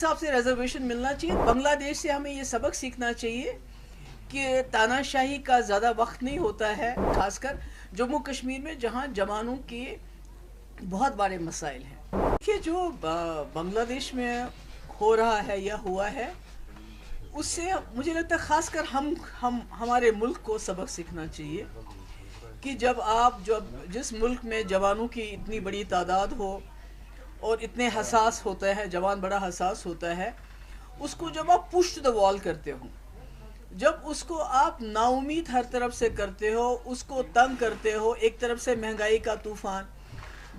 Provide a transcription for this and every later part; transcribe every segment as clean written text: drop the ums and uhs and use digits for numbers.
हिसाब से रिजर्वेशन मिलना चाहिए। बांग्लादेश से हमें ये सबक सीखना चाहिए कि तानाशाही का ज़्यादा वक्त नहीं होता है, खासकर जम्मू कश्मीर में जहाँ जवानों के बहुत बड़े मसाइल हैं। देखिए, जो बांग्लादेश में हो रहा है या हुआ है, उससे मुझे लगता है खासकर हमारे मुल्क को सबक सीखना चाहिए कि जब जिस मुल्क में जवानों की इतनी बड़ी तादाद हो और इतने हसास होता है, जवान बड़ा हसास होता है, उसको जब आप पुश टू द वॉल करते हो, जब उसको आप नाउमीद हर तरफ से करते हो, उसको तंग करते हो, एक तरफ से महंगाई का तूफान,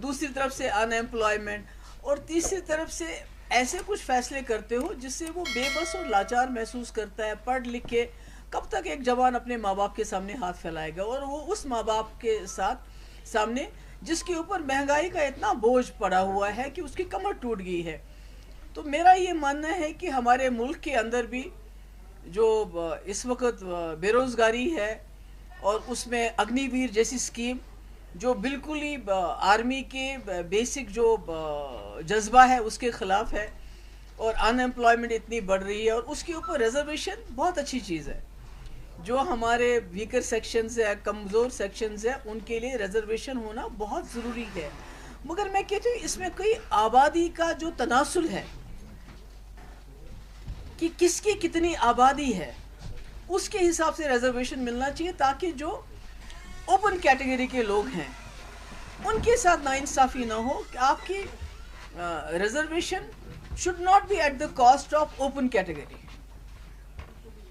दूसरी तरफ से अनएम्प्लॉयमेंट और तीसरी तरफ से ऐसे कुछ फैसले करते हो जिससे वो बेबस और लाचार महसूस करता है। पढ़ लिख के कब तक एक जवान अपने माँ बाप के सामने हाथ फैलाएगा, और वो उस माँ बाप के सामने जिसके ऊपर महंगाई का इतना बोझ पड़ा हुआ है कि उसकी कमर टूट गई है। तो मेरा ये मानना है कि हमारे मुल्क के अंदर भी जो इस वक्त बेरोज़गारी है और उसमें अग्निवीर जैसी स्कीम जो बिल्कुल ही आर्मी के बेसिक जो जज्बा है उसके ख़िलाफ़ है, और अनएम्प्लॉयमेंट इतनी बढ़ रही है, और उसके ऊपर रिजर्वेशन बहुत अच्छी चीज़ है। जो हमारे वीकर सेक्शंस है, कमज़ोर सेक्शंस है, उनके लिए रिजर्वेशन होना बहुत ज़रूरी है। मगर मैं कहती हूँ इसमें कोई आबादी का जो तनासुल है कि किसकी कितनी आबादी है, उसके हिसाब से रिजर्वेशन मिलना चाहिए, ताकि जो ओपन कैटेगरी के लोग हैं उनके साथ नाइंसाफ़ी ना हो कि आपकी reservation should not be at the cost of open category.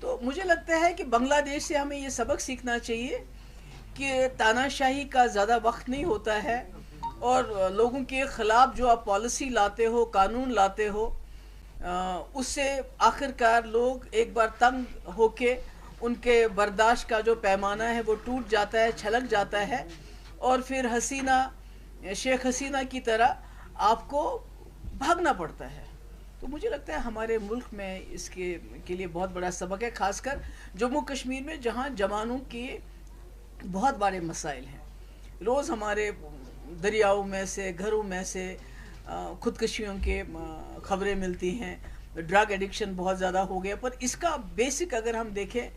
तो मुझे लगता है कि बांग्लादेश से हमें ये सबक सीखना चाहिए कि तानाशाही का ज़्यादा वक्त नहीं होता है, और लोगों के ख़िलाफ़ जो आप पॉलिसी लाते हो, कानून लाते हो, उससे आखिरकार लोग एक बार तंग होके उनके बर्दाश्त का जो पैमाना है वो टूट जाता है, छलक जाता है, और फिर शेख हसीना की तरह आपको भागना पड़ता है। तो मुझे लगता है हमारे मुल्क में इसके लिए बहुत बड़ा सबक है, खासकर जम्मू कश्मीर में जहाँ जवानों के बहुत बड़े मसाइल हैं। रोज़ हमारे दरियाओं में से, घरों में से खुदकशियों के खबरें मिलती हैं। ड्रग एडिक्शन बहुत ज़्यादा हो गया, पर इसका बेसिक अगर हम देखें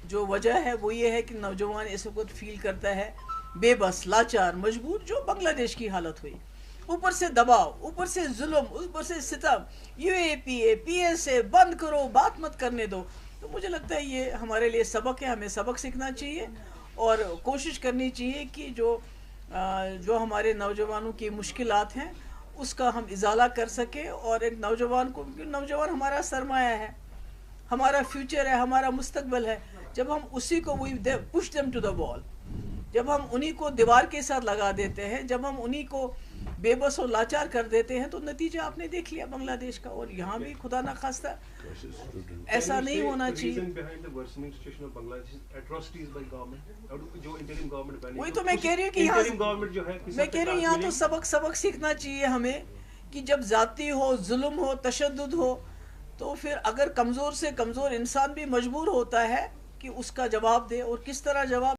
जो वजह है वो ये है कि नौजवान इस वक्त फील करता है बेबस, लाचार, मजबूर, जो बांग्लादेश की हालत हुई। ऊपर से दबाव, ऊपर से जुल्म, ऊपर से सितम, यूएपीए, पीएसए बंद करो, बात मत करने दो। तो मुझे लगता है ये हमारे लिए सबक है, हमें सबक सीखना चाहिए और कोशिश करनी चाहिए कि जो हमारे नौजवानों की मुश्किलात हैं उसका हम इजाला कर सकें, और एक नौजवान हमारा सरमाया है, हमारा फ्यूचर है, हमारा मुस्तकबिल है। जब हम उसी को push them to the wall, जब हम उन्हीं को दीवार के साथ लगा देते हैं, जब हम उन्हीं को बेबस और लाचार कर देते हैं, तो नतीजा आपने देख लिया बांग्लादेश का। और यहाँ भी खुदा ना खास्ता ऐसा नहीं होना चाहिए। वही तो मैं कह रही हूँ कि यहाँ तो सबक सीखना चाहिए हमें कि जब जाती हो, जुल्म हो, तशद्दुद हो, तो फिर अगर कमज़ोर से कमज़ोर इंसान भी मजबूर होता है कि उसका जवाब दे, और किस तरह जवाब